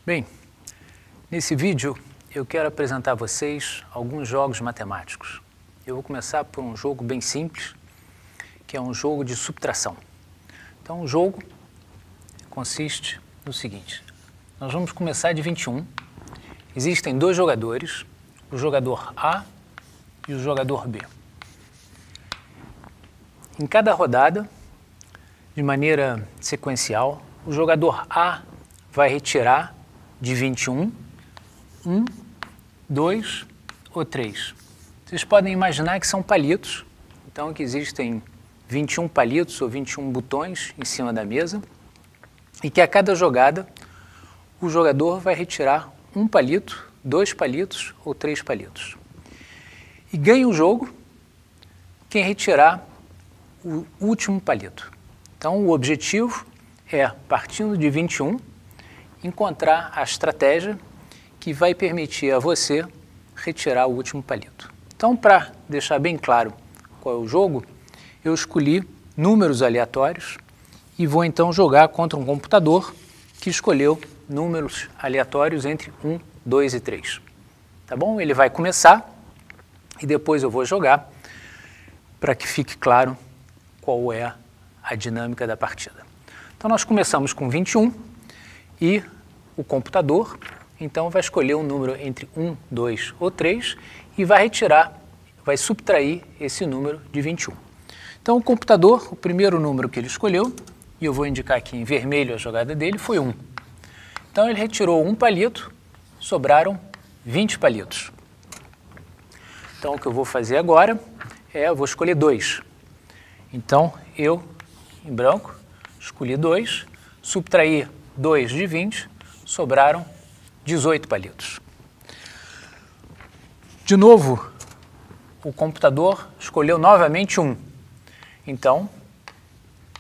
Bem, nesse vídeo eu quero apresentar a vocês alguns jogos matemáticos. Eu vou começar por um jogo bem simples, que é um jogo de subtração. Então o jogo consiste no seguinte: nós vamos começar de 21. Existem dois jogadores, o jogador A e o jogador B. Em cada rodada, de maneira sequencial, o jogador A vai retirar de 21, 1, 2 ou 3. Vocês podem imaginar que são palitos, então que existem 21 palitos ou 21 botões em cima da mesa e que a cada jogada o jogador vai retirar um palito, 2 palitos ou 3 palitos. E ganha o jogo quem retirar o último palito. Então o objetivo é, partindo de 21, encontrar a estratégia que vai permitir a você retirar o último palito. Então, para deixar bem claro qual é o jogo, eu escolhi números aleatórios e vou então jogar contra um computador que escolheu números aleatórios entre 1, 2 e 3. Tá bom? Ele vai começar e depois eu vou jogar para que fique claro qual é a dinâmica da partida. Então, nós começamos com 21 e o computador, então, vai escolher um número entre 1, 2 ou 3 e vai retirar, vai subtrair esse número de 21. Então, o computador, o primeiro número que ele escolheu, e eu vou indicar aqui em vermelho a jogada dele, foi 1. Então, ele retirou um palito, sobraram 20 palitos. Então, o que eu vou fazer agora é, eu vou escolher 2. Então, eu, em branco, escolhi 2, subtraí 2 de 20, sobraram 18 palitos. De novo, o computador escolheu novamente 1. Então,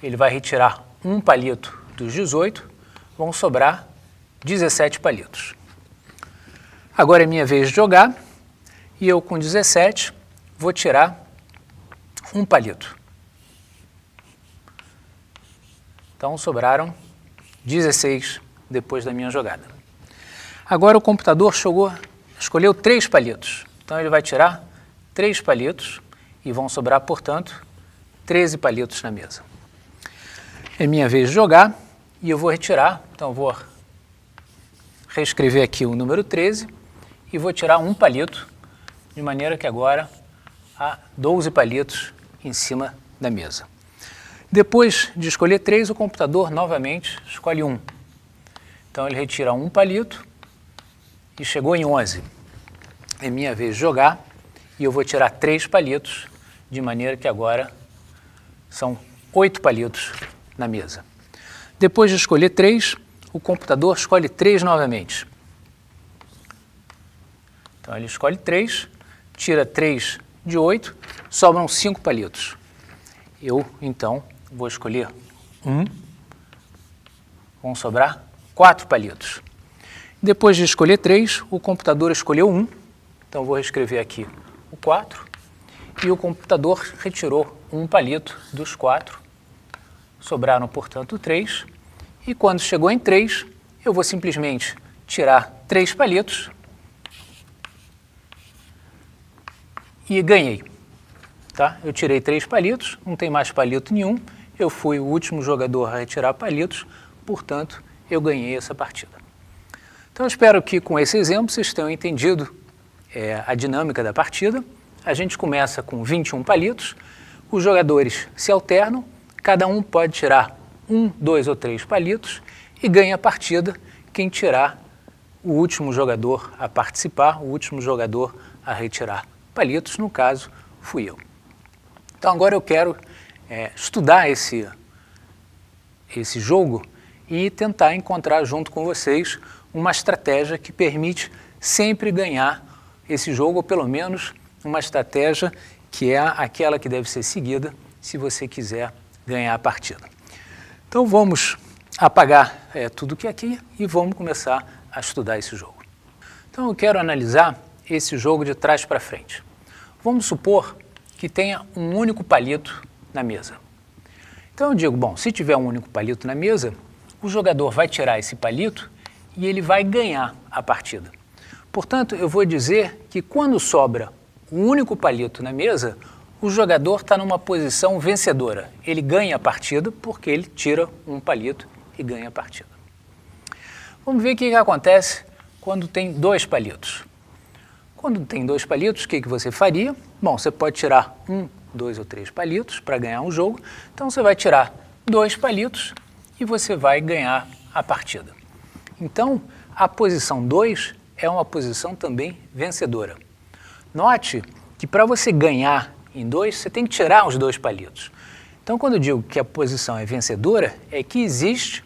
ele vai retirar um palito dos 18, vão sobrar 17 palitos. Agora é minha vez de jogar e eu, com 17, vou tirar um palito. Então, sobraram 16 depois da minha jogada. Agora o computador escolheu 3 palitos. Então, ele vai tirar 3 palitos e vão sobrar, portanto, 13 palitos na mesa. É minha vez de jogar e eu vou retirar. Então, eu vou reescrever aqui o número 13 e vou tirar um palito, de maneira que agora há 12 palitos em cima da mesa. Depois de escolher 3, o computador novamente escolhe 1. Então, ele retira um palito e chegou em 11. É minha vez de jogar e eu vou tirar 3 palitos, de maneira que agora são 8 palitos na mesa. Depois de escolher 3, o computador escolhe 3 novamente. Então, ele escolhe 3, tira 3 de 8, sobram 5 palitos. Eu, então, vou escolher 1, vão sobrar 4 palitos. Depois de escolher 3, o computador escolheu 1, então vou reescrever aqui o 4, e o computador retirou um palito dos 4, sobraram, portanto, 3, e quando chegou em 3, eu vou simplesmente tirar 3 palitos e ganhei. Tá? Eu tirei 3 palitos, não tem mais palito nenhum, eu fui o último jogador a retirar palitos, portanto, eu ganhei essa partida. Então, eu espero que com esse exemplo vocês tenham entendido a dinâmica da partida. A gente começa com 21 palitos, os jogadores se alternam, cada um pode tirar 1, 2 ou 3 palitos e ganha a partida quem tirar o último jogador a participar, o último jogador a retirar palitos, no caso, fui eu. Então, agora eu quero estudar esse jogo e tentar encontrar junto com vocês uma estratégia que permite sempre ganhar esse jogo, ou pelo menos uma estratégia que é aquela que deve ser seguida se você quiser ganhar a partida. Então vamos apagar tudo que é aqui e vamos começar a estudar esse jogo. Então eu quero analisar esse jogo de trás para frente. Vamos supor que tenha um único palito na mesa. Então eu digo, bom, se tiver um único palito na mesa, o jogador vai tirar esse palito e ele vai ganhar a partida. Portanto, eu vou dizer que quando sobra um único palito na mesa, o jogador está numa posição vencedora. Ele ganha a partida porque ele tira um palito e ganha a partida. Vamos ver o que acontece quando tem 2 palitos. Quando tem 2 palitos, o que você faria? Bom, você pode tirar 1, 2 ou 3 palitos para ganhar um jogo. Então, você vai tirar 2 palitos e você vai ganhar a partida. Então, a posição 2 é uma posição também vencedora. Note que para você ganhar em 2, você tem que tirar os 2 palitos. Então, quando eu digo que a posição é vencedora, é que existe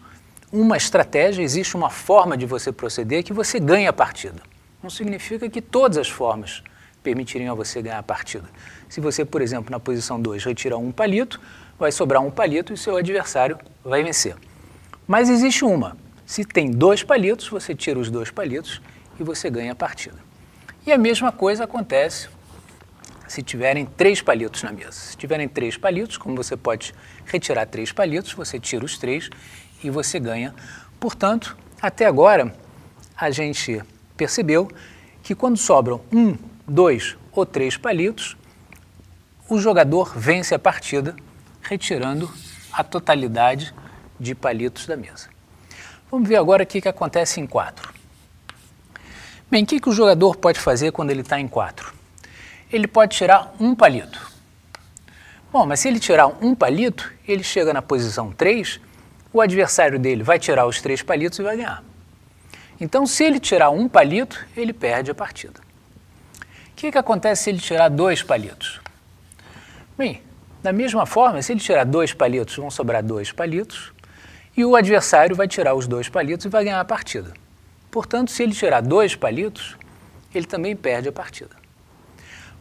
uma estratégia, existe uma forma de você proceder que você ganha a partida. Não significa que todas as formas permitiriam a você ganhar a partida. Se você, por exemplo, na posição 2, retira um palito, vai sobrar um palito e seu adversário vai vencer. Mas existe uma. Se tem 2 palitos, você tira os 2 palitos e você ganha a partida. E a mesma coisa acontece se tiverem 3 palitos na mesa. Se tiverem 3 palitos, como você pode retirar 3 palitos, você tira os 3 e você ganha. Portanto, até agora, a gente percebeu que quando sobram 1, 2 ou 3 palitos, o jogador vence a partida, retirando a totalidade de palitos da mesa. Vamos ver agora o que acontece em 4. Bem, o que o jogador pode fazer quando ele está em 4? Ele pode tirar um palito. Bom, mas se ele tirar um palito, ele chega na posição 3, o adversário dele vai tirar os 3 palitos e vai ganhar. Então, se ele tirar um palito, ele perde a partida. O que acontece se ele tirar 2 palitos? Bem, da mesma forma, se ele tirar 2 palitos, vão sobrar 2 palitos, e o adversário vai tirar os 2 palitos e vai ganhar a partida. Portanto, se ele tirar 2 palitos, ele também perde a partida.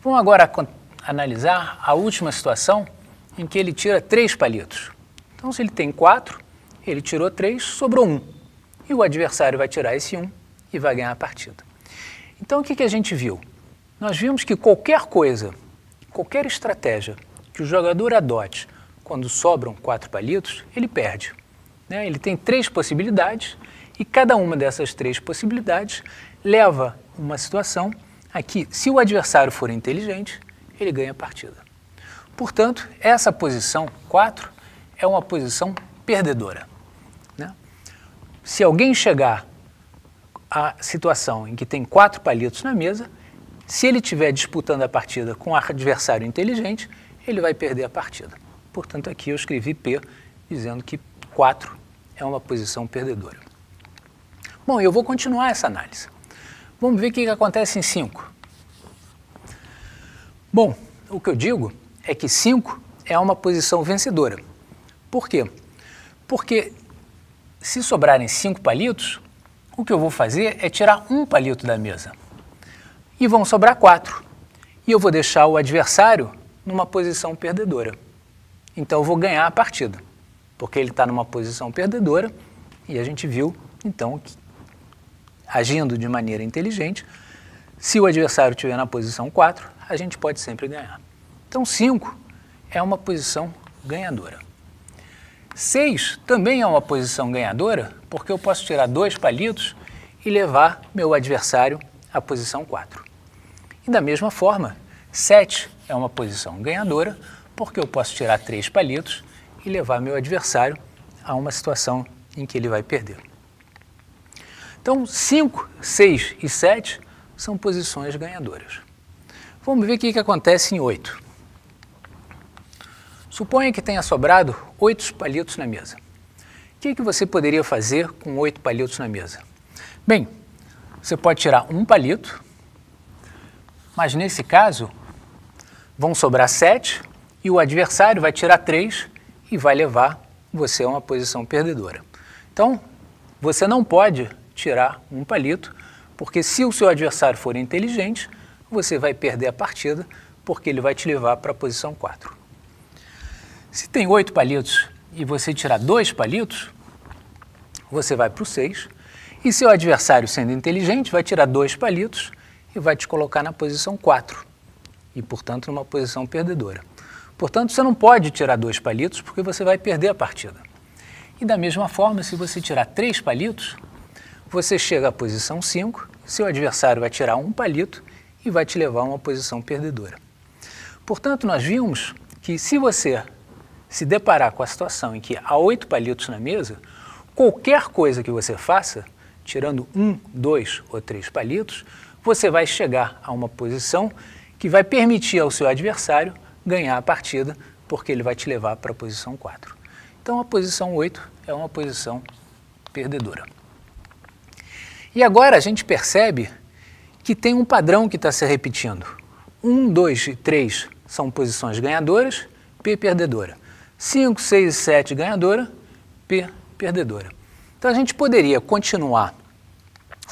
Vamos agora analisar a última situação em que ele tira 3 palitos. Então, se ele tem 4, ele tirou 3, sobrou 1. E o adversário vai tirar esse 1 e vai ganhar a partida. Então, o que a gente viu? Nós vimos que qualquer coisa, qualquer estratégia que o jogador adote quando sobram 4 palitos, ele perde. Ele tem 3 possibilidades e cada uma dessas 3 possibilidades leva uma situação a que, se o adversário for inteligente, ele ganha a partida. Portanto, essa posição 4 é uma posição perdedora. Se alguém chegar à situação em que tem 4 palitos na mesa, se ele estiver disputando a partida com um adversário inteligente, ele vai perder a partida. Portanto, aqui eu escrevi P, dizendo que 4 é uma posição perdedora. Bom, eu vou continuar essa análise. Vamos ver o que acontece em 5. Bom, o que eu digo é que 5 é uma posição vencedora. Por quê? Porque se sobrarem 5 palitos, o que eu vou fazer é tirar um palito da mesa. E vão sobrar 4. E eu vou deixar o adversário numa posição perdedora. Então eu vou ganhar a partida, porque ele está numa posição perdedora e a gente viu, então, que agindo de maneira inteligente, se o adversário estiver na posição 4, a gente pode sempre ganhar. Então 5 é uma posição ganhadora. 6 também é uma posição ganhadora, porque eu posso tirar 2 palitos e levar meu adversário à posição 4. E da mesma forma, 7 é uma posição ganhadora, porque eu posso tirar 3 palitos e levar meu adversário a uma situação em que ele vai perder. Então, 5, 6 e 7 são posições ganhadoras. Vamos ver o que acontece em 8. Suponha que tenha sobrado 8 palitos na mesa. O que você poderia fazer com 8 palitos na mesa? Bem, você pode tirar um palito, mas nesse caso vão sobrar 7 e o adversário vai tirar 3 e vai levar você a uma posição perdedora. Então, você não pode tirar um palito, porque se o seu adversário for inteligente, você vai perder a partida, porque ele vai te levar para a posição 4. Se tem 8 palitos e você tirar 2 palitos, você vai para o 6, e seu adversário, sendo inteligente, vai tirar 2 palitos e vai te colocar na posição 4, e, portanto, numa posição perdedora. Portanto, você não pode tirar 2 palitos, porque você vai perder a partida. E da mesma forma, se você tirar 3 palitos, você chega à posição 5, seu adversário vai tirar um palito e vai te levar a uma posição perdedora. Portanto, nós vimos que se você se deparar com a situação em que há 8 palitos na mesa, qualquer coisa que você faça, tirando 1, 2 ou 3 palitos, você vai chegar a uma posição que vai permitir ao seu adversário ganhar a partida, porque ele vai te levar para a posição 4. Então, a posição 8 é uma posição perdedora. E agora a gente percebe que tem um padrão que está se repetindo. 1, 2 e 3 são posições ganhadoras, P perdedora. 5, 6 e 7 ganhadora, P perdedora. Então a gente poderia continuar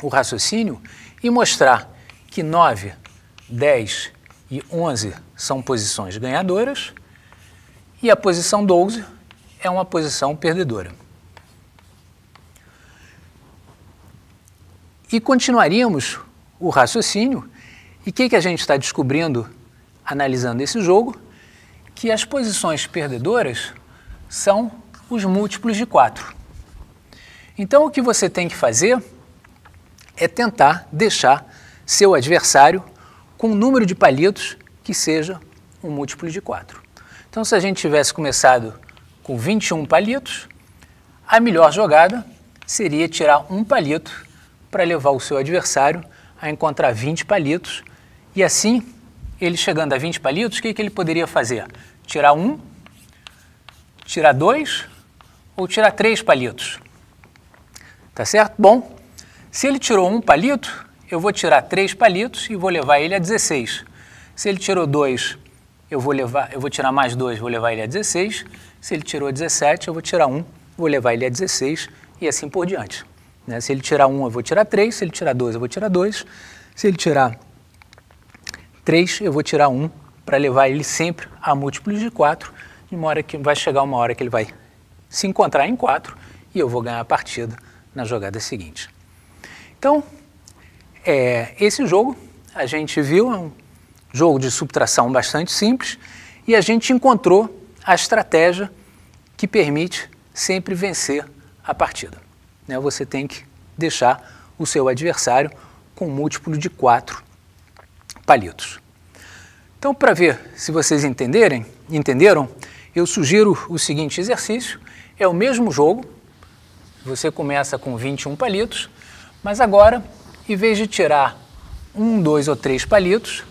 o raciocínio e mostrar que 9, 10 e 11 são posições ganhadoras e a posição 12 é uma posição perdedora. E continuaríamos o raciocínio, e o que a gente está descobrindo analisando esse jogo? Que as posições perdedoras são os múltiplos de 4. Então o que você tem que fazer é tentar deixar seu adversário com um número de palitos que seja um múltiplo de 4. Então se a gente tivesse começado com 21 palitos, a melhor jogada seria tirar um palito para levar o seu adversário a encontrar 20 palitos, e assim, ele chegando a 20 palitos, o que ele poderia fazer? Tirar 1, tirar 2 ou tirar 3 palitos. Tá certo? Bom, se ele tirou um palito, eu vou tirar 3 palitos e vou levar ele a 16. Se ele tirou 2, eu vou tirar mais 2, vou levar ele a 16. Se ele tirou 17, eu vou tirar 1, vou levar ele a 16 e assim por diante. Se ele tirar 1, eu vou tirar 3, se ele tirar 2, eu vou tirar 2, se ele tirar 3, eu vou tirar 1, para levar ele sempre a múltiplos de 4, de uma hora que vai chegar uma hora que ele vai se encontrar em 4 e eu vou ganhar a partida na jogada seguinte. Então, esse jogo a gente viu, é um jogo de subtração bastante simples e a gente encontrou a estratégia que permite sempre vencer a partida. Você tem que deixar o seu adversário com um múltiplo de 4 palitos. Então, para ver se vocês entenderam, eu sugiro o seguinte exercício. É o mesmo jogo, você começa com 21 palitos, mas agora, em vez de tirar 1, 2 ou 3 palitos,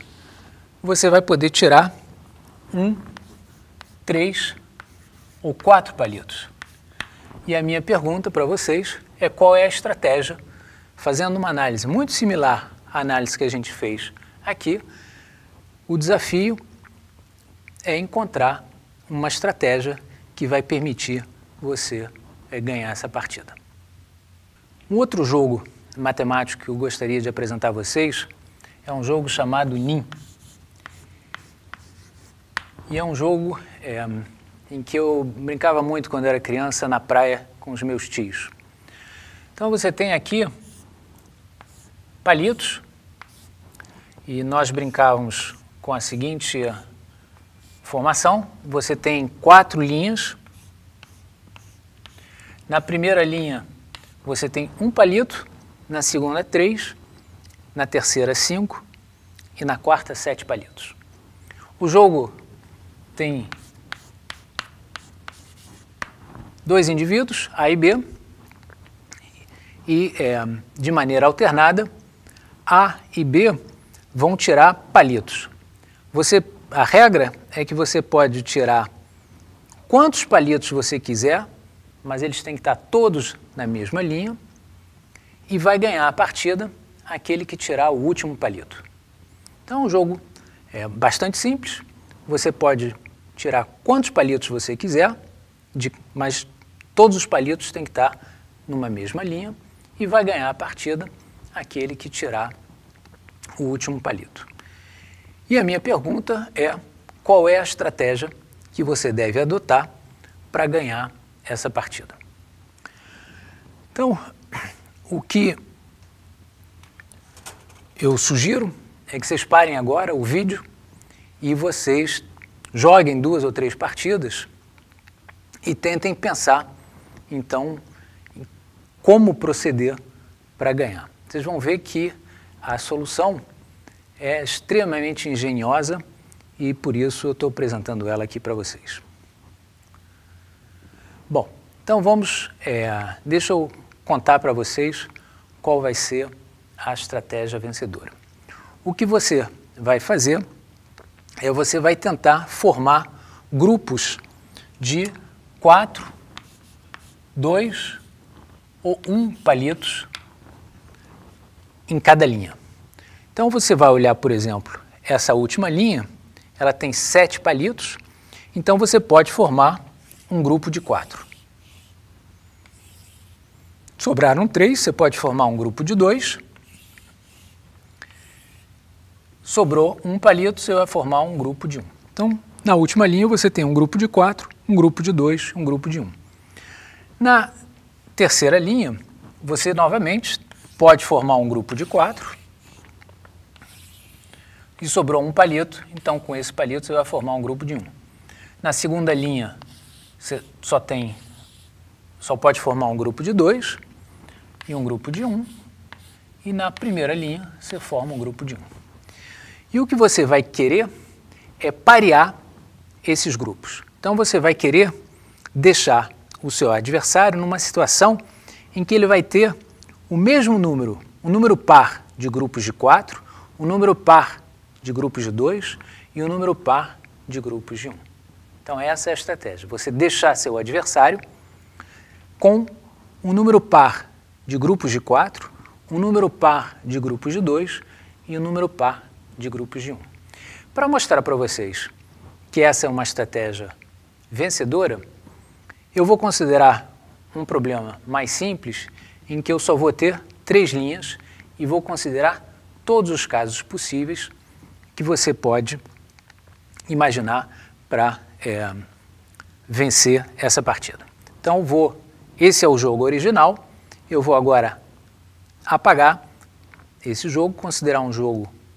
você vai poder tirar 1, 3 ou 4 palitos. E a minha pergunta para vocês é qual é a estratégia, fazendo uma análise muito similar à análise que a gente fez aqui. O desafio é encontrar uma estratégia que vai permitir você ganhar essa partida. Um outro jogo matemático que eu gostaria de apresentar a vocês é um jogo chamado NIM. E é um jogo em que eu brincava muito quando era criança na praia com os meus tios. Então você tem aqui palitos e nós brincávamos com a seguinte formação. Você tem 4 linhas. Na primeira linha você tem um palito, na segunda 3, na terceira 5 e na quarta 7 palitos. O jogo tem 2 indivíduos, A e B, e de maneira alternada, A e B vão tirar palitos. A regra é que você pode tirar quantos palitos você quiser, mas eles têm que estar todos na mesma linha, e vai ganhar a partida aquele que tirar o último palito. Então o jogo é bastante simples, você pode tirar quantos palitos você quiser, mas todos os palitos têm que estar numa mesma linha, e vai ganhar a partida aquele que tirar o último palito. E a minha pergunta é, qual é a estratégia que você deve adotar para ganhar essa partida? Então, o que eu sugiro é que vocês parem agora o vídeo e vocês joguem 2 ou 3 partidas e tentem pensar, então, em como proceder para ganhar. Vocês vão ver que a solução é extremamente engenhosa e por isso eu estou apresentando ela aqui para vocês. Bom, então deixa eu contar para vocês qual vai ser a estratégia vencedora. O que você vai fazer é você vai tentar formar grupos de 4, 2 ou 1 palitos em cada linha. Então você vai olhar, por exemplo, essa última linha, ela tem 7 palitos, então você pode formar um grupo de 4. Sobraram 3, você pode formar um grupo de 2. Sobrou 1 palito, você vai formar um grupo de 1. Então, na última linha você tem um grupo de 4, um grupo de 2, um grupo de 1. Na terceira linha, você novamente pode formar um grupo de 4. E sobrou 1 palito, então com esse palito você vai formar um grupo de 1. Na segunda linha, você só pode formar um grupo de 2 e um grupo de 1. E na primeira linha, você forma um grupo de 1. E o que você vai querer é parear esses grupos. Então você vai querer deixar o seu adversário numa situação em que ele vai ter o mesmo número, um número par de grupos de 4, um número par de grupos de 2 e um número par de grupos de 1. Então essa é a estratégia, você deixar seu adversário com um número par de grupos de 4, um número par de grupos de 2 e um número par de grupos de 1. Para mostrar para vocês que essa é uma estratégia vencedora, eu vou considerar um problema mais simples em que eu só vou ter 3 linhas e vou considerar todos os casos possíveis que você pode imaginar para vencer essa partida. Então esse é o jogo original, eu vou agora apagar esse jogo, considerar um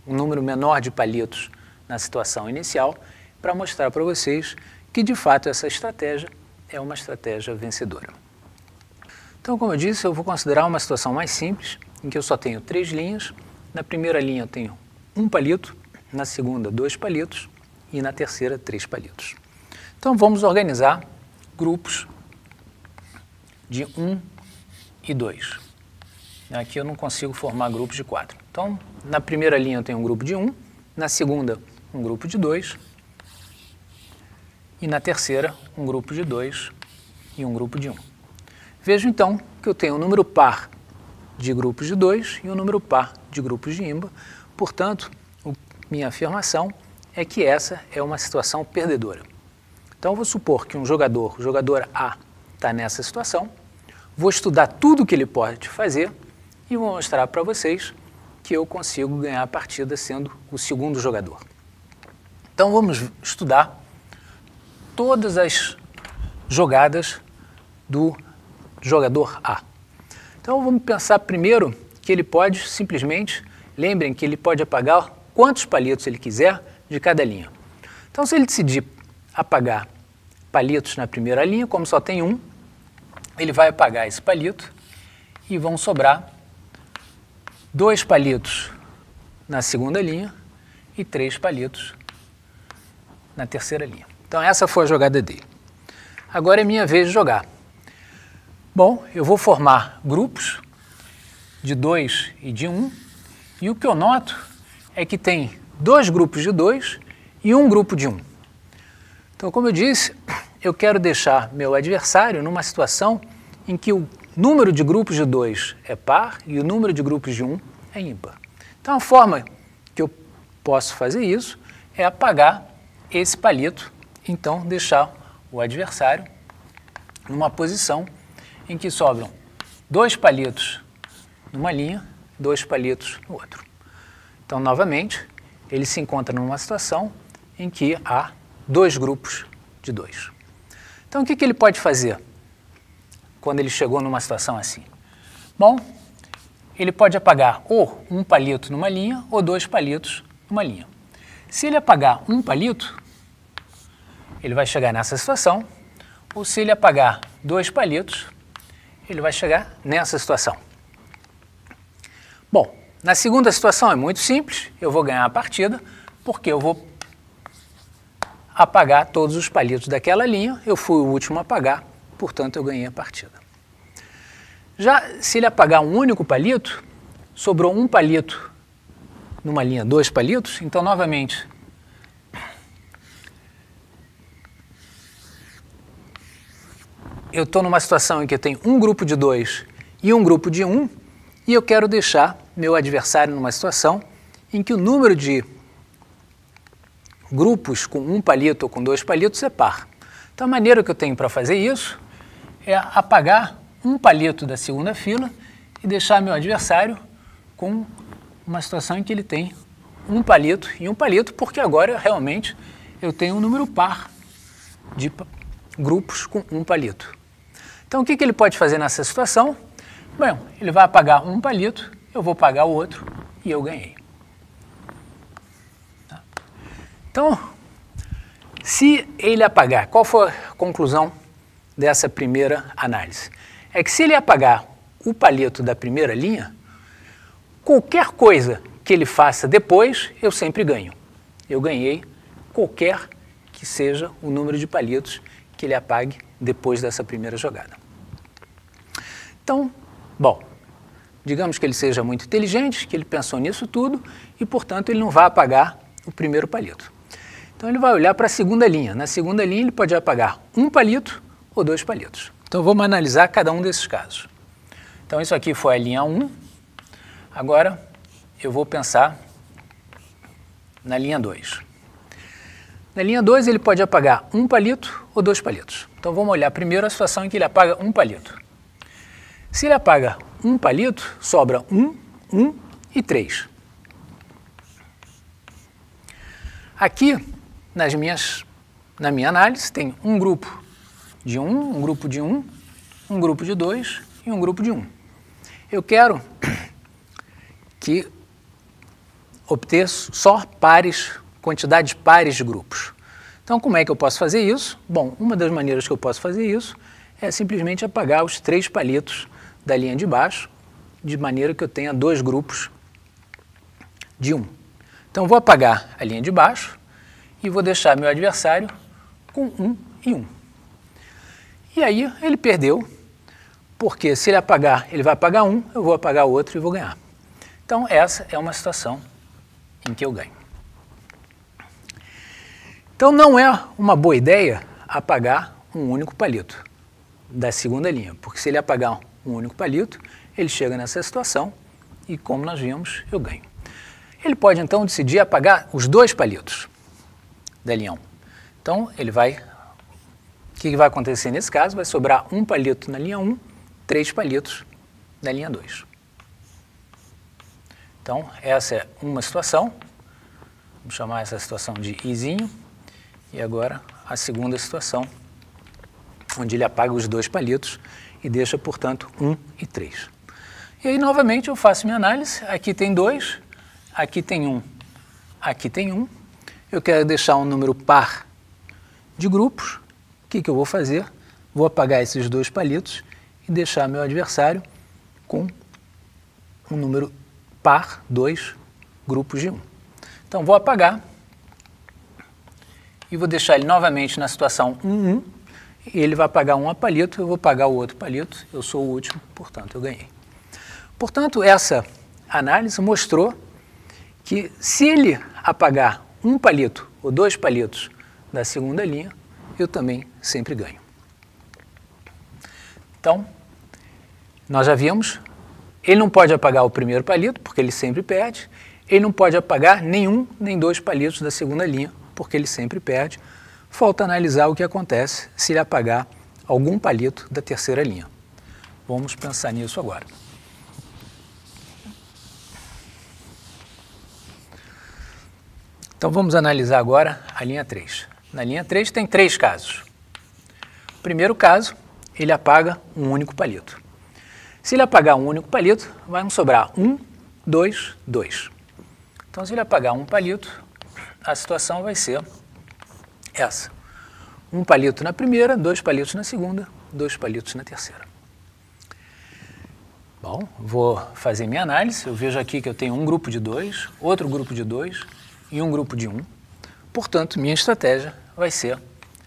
número menor de palitos na situação inicial, para mostrar para vocês que de fato essa estratégia é uma estratégia vencedora. Então, como eu disse, eu vou considerar uma situação mais simples, em que eu só tenho 3 linhas. Na primeira linha eu tenho 1 palito, na segunda 2 palitos e na terceira 3 palitos. Então vamos organizar grupos de 1 e 2. Aqui eu não consigo formar grupos de 4. Então, na primeira linha eu tenho um grupo de 1, na segunda um grupo de 2 e na terceira um grupo de 2 e um grupo de 1. Vejo então que eu tenho um número par de grupos de 2 e um número par de grupos de ímpar. Portanto, minha afirmação é que essa é uma situação perdedora. Então, eu vou supor que o jogador A, está nessa situação, vou estudar tudo o que ele pode fazer e vou mostrar para vocês que eu consigo ganhar a partida sendo o segundo jogador. Então, vamos estudar todas as jogadas do jogador A. Então, vamos pensar primeiro que ele pode simplesmente, lembrem que ele pode apagar quantos palitos ele quiser de cada linha. Então, se ele decidir apagar palitos na primeira linha, como só tem um, ele vai apagar esse palito e vão sobrar 2 palitos na segunda linha e 3 palitos na terceira linha. Então, essa foi a jogada dele. Agora é minha vez de jogar. Bom, eu vou formar grupos de 2 e de 1, e o que eu noto é que tem 2 grupos de 2 e um grupo de 1. Então, como eu disse, eu quero deixar meu adversário numa situação em que o número de grupos de 2 é par e o número de grupos de 1 é ímpar. Então, a forma que eu posso fazer isso é apagar esse palito, então deixar o adversário numa posição em que sobram 2 palitos numa linha, 2 palitos no outro. Então, novamente, ele se encontra numa situação em que há 2 grupos de 2. Então, o que ele pode fazer quando ele chegou numa situação assim? Bom, ele pode apagar ou 1 palito numa linha ou 2 palitos numa linha. Se ele apagar 1 palito, ele vai chegar nessa situação, ou se ele apagar 2 palitos, ele vai chegar nessa situação. Bom, na segunda situação é muito simples, eu vou ganhar a partida, porque eu vou apagar todos os palitos daquela linha, eu fui o último a apagar, portanto eu ganhei a partida. Já se ele apagar um único palito, sobrou um palito numa linha, 2 palitos, então novamente eu estou numa situação em que eu tenho um grupo de 2 e um grupo de 1, e eu quero deixar meu adversário numa situação em que o número de grupos com um palito ou com 2 palitos é par. Então a maneira que eu tenho para fazer isso é apagar um palito da segunda fila e deixar meu adversário com uma situação em que ele tem um palito e um palito, porque agora realmente eu tenho um número par de grupos com um palito. Então o que ele pode fazer nessa situação? Bom, ele vai apagar um palito, eu vou apagar o outro e eu ganhei. Tá? Então, se ele apagar, qual foi a conclusão dessa primeira análise? É que se ele apagar o palito da primeira linha, qualquer coisa que ele faça depois, eu sempre ganho. Eu ganhei qualquer que seja o número de palitos que ele apague depois dessa primeira jogada. Então, bom, digamos que ele seja muito inteligente, que ele pensou nisso tudo e, portanto, ele não vai apagar o primeiro palito. Então, ele vai olhar para a segunda linha. Na segunda linha, ele pode apagar um palito ou 2 palitos. Então, vamos analisar cada um desses casos. Então, isso aqui foi a linha 1. Agora, eu vou pensar na linha 2. Na linha 2, ele pode apagar um palito ou 2 palitos. Então, vamos olhar primeiro a situação em que ele apaga um palito. Se ele apaga um palito, sobra 1, 1 e 3. Aqui, na minha análise, tem um grupo de 1, um grupo de 1, um grupo de 2 e um grupo de 1. Eu quero que obter só pares, quantidades pares de grupos. Então, como é que eu posso fazer isso? Bom, uma das maneiras que eu posso fazer isso é simplesmente apagar os 3 palitos da linha de baixo, de maneira que eu tenha 2 grupos de 1. Então, vou apagar a linha de baixo e vou deixar meu adversário com 1 e 1. E aí, ele perdeu, porque se ele apagar, ele vai apagar um, eu vou apagar o outro e vou ganhar. Então, essa é uma situação em que eu ganho. Então, não é uma boa ideia apagar um único palito da segunda linha, porque se ele apagar um único palito, ele chega nessa situação e, como nós vimos, eu ganho. Ele pode, então, decidir apagar os 2 palitos da linha 1. Então, ele vai... O que vai acontecer nesse caso? Vai sobrar um palito na linha 1, 3 palitos na linha 2. Então, essa é uma situação. Vamos chamar essa situação de izinho. E agora, a segunda situação, onde ele apaga os 2 palitos e deixa, portanto, 1 e 3. E aí, novamente, eu faço minha análise. Aqui tem 2, aqui tem 1, aqui tem 1. Eu quero deixar um número par de grupos. O que eu vou fazer? Vou apagar esses 2 palitos e deixar meu adversário com um número par, 2 grupos de 1. Então, vou apagar e vou deixar ele novamente na situação 1, 1. E ele vai apagar um palito, eu vou apagar o outro palito, eu sou o último, portanto, eu ganhei. Portanto, essa análise mostrou que se ele apagar um palito ou 2 palitos da segunda linha, eu também sempre ganho. Então, nós já vimos, ele não pode apagar o primeiro palito, porque ele sempre perde, ele não pode apagar nenhum nem 2 palitos da segunda linha, porque ele sempre perde. Falta analisar o que acontece se ele apagar algum palito da terceira linha. Vamos pensar nisso agora. Então, vamos analisar agora a linha 3. Na linha 3 tem 3 casos. O primeiro caso, ele apaga um único palito. Se ele apagar um único palito, vai nos sobrar 1, 2, 2. Então, se ele apagar um palito, a situação vai ser essa. Um palito na primeira, 2 palitos na segunda, 2 palitos na terceira. Bom, vou fazer minha análise. Eu vejo aqui que eu tenho um grupo de 2, outro grupo de 2 e um grupo de 1. Portanto, minha estratégia vai ser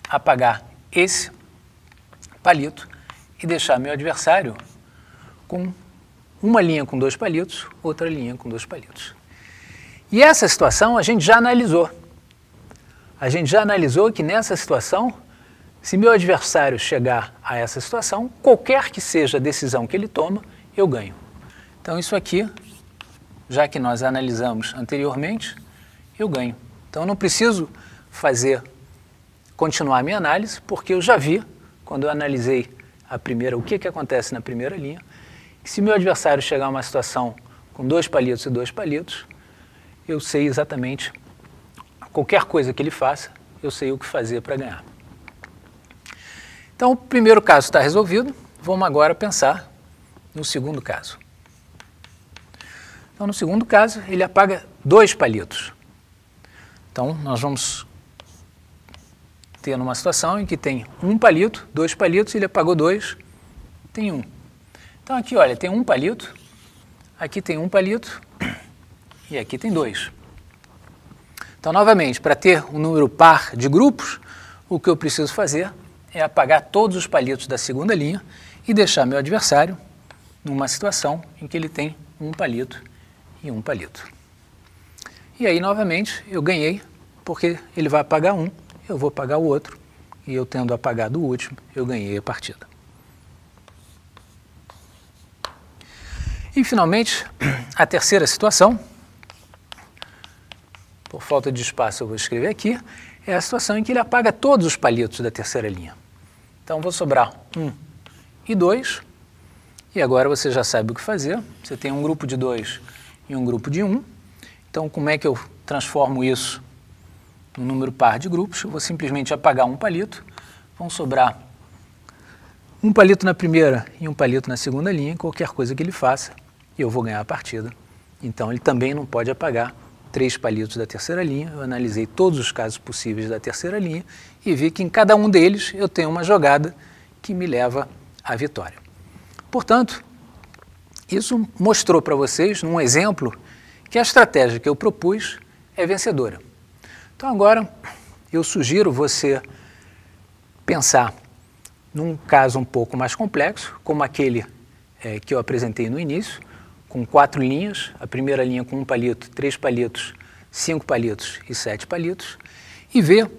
apagar esse palito e deixar meu adversário com uma linha com 2 palitos, outra linha com 2 palitos. E essa situação a gente já analisou. A gente já analisou que nessa situação, se meu adversário chegar a essa situação, qualquer que seja a decisão que ele toma, eu ganho. Então isso aqui, já que nós analisamos anteriormente, eu ganho. Então eu não preciso continuar a minha análise, porque eu já vi, quando eu analisei a primeira, o que acontece na primeira linha, que se meu adversário chegar a uma situação com 2 palitos e 2 palitos, eu sei exatamente qualquer coisa que ele faça, eu sei o que fazer para ganhar. Então, o primeiro caso está resolvido, vamos agora pensar no segundo caso. Então, no segundo caso, ele apaga 2 palitos. Então, nós vamos ter uma situação em que tem um palito, 2 palitos, ele apagou 2, tem 1. Então, aqui, olha, tem um palito, aqui tem um palito e aqui tem 2. Então, novamente, para ter um número par de grupos, o que eu preciso fazer é apagar todos os palitos da segunda linha e deixar meu adversário numa situação em que ele tem um palito e um palito. E aí, novamente, eu ganhei, porque ele vai apagar um, eu vou apagar o outro, e eu tendo apagado o último, eu ganhei a partida. E, finalmente, a terceira situação, por falta de espaço eu vou escrever aqui, é a situação em que ele apaga todos os palitos da terceira linha. Então, vou sobrar 1 e 2, e agora você já sabe o que fazer. Você tem um grupo de 2 e um grupo de 1. Então, como é que eu transformo isso no número par de grupos? Eu vou simplesmente apagar um palito, vão sobrar um palito na primeira e um palito na segunda linha, qualquer coisa que ele faça, eu vou ganhar a partida. Então, ele também não pode apagar 3 palitos da terceira linha. Eu analisei todos os casos possíveis da terceira linha e vi que em cada um deles eu tenho uma jogada que me leva à vitória. Portanto, isso mostrou para vocês, num exemplo, que a estratégia que eu propus é vencedora. Então agora eu sugiro você pensar num caso um pouco mais complexo, como aquele que eu apresentei no início, com 4 linhas, a primeira linha com 1 palito, 3 palitos, 5 palitos e 7 palitos, e ver,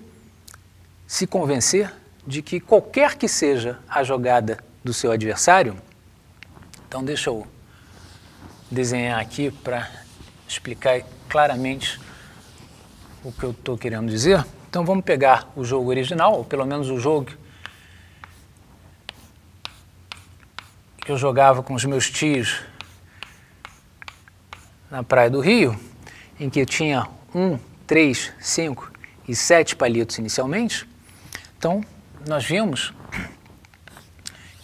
se convencer de que qualquer que seja a jogada do seu adversário, então deixa eu desenhar aqui para explicar claramente o que eu estou querendo dizer. Então vamos pegar o jogo original, ou pelo menos o jogo que eu jogava com os meus tios na Praia do Rio, em que eu tinha 1, 3, 5 e 7 palitos inicialmente. Então, nós vimos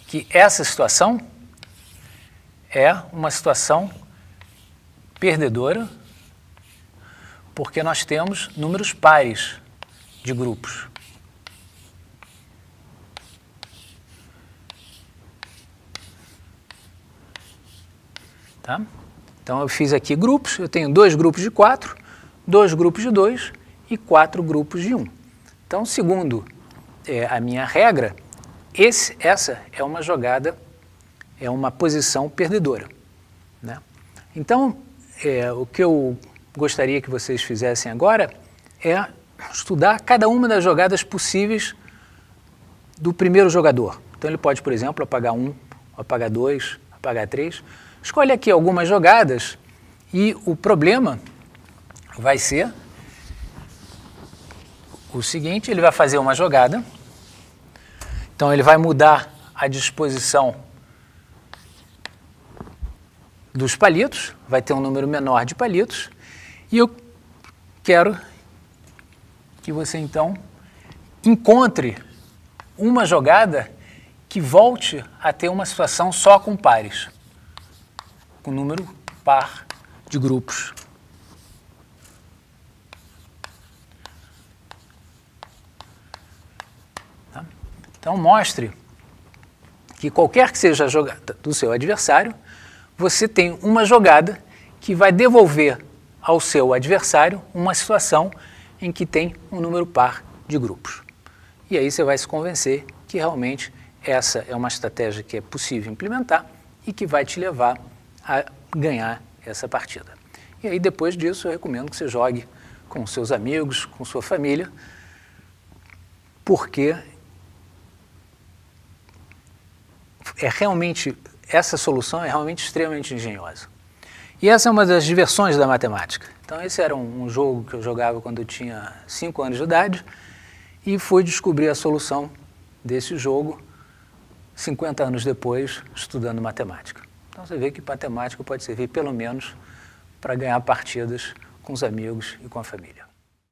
que essa situação é uma situação perdedora, porque nós temos números pares de grupos. Tá? Então, eu fiz aqui grupos, eu tenho 2 grupos de 4, 2 grupos de 2 e 4 grupos de 1. Então, segundo a minha regra, essa é uma jogada, é uma posição perdedora, né? Então, o que eu gostaria que vocês fizessem agora é estudar cada uma das jogadas possíveis do primeiro jogador. Então, ele pode, por exemplo, apagar 1, apagar 2, apagar 3. Escolhe aqui algumas jogadas e o problema vai ser o seguinte: ele vai fazer uma jogada, então ele vai mudar a disposição dos palitos, vai ter um número menor de palitos, e eu quero que você então encontre uma jogada que volte a ter uma situação só com pares, com número par de grupos. Tá? Então, mostre que qualquer que seja a jogada do seu adversário, você tem uma jogada que vai devolver ao seu adversário uma situação em que tem um número par de grupos. E aí você vai se convencer que realmente essa é uma estratégia que é possível implementar e que vai te levar a ganhar essa partida. E aí depois disso eu recomendo que você jogue com seus amigos, com sua família, porque essa solução é realmente extremamente engenhosa. E essa é uma das diversões da matemática. Então esse era um jogo que eu jogava quando eu tinha 5 anos de idade e fui descobrir a solução desse jogo 50 anos depois, estudando matemática. Então você vê que matemática pode servir pelo menos para ganhar partidas com os amigos e com a família.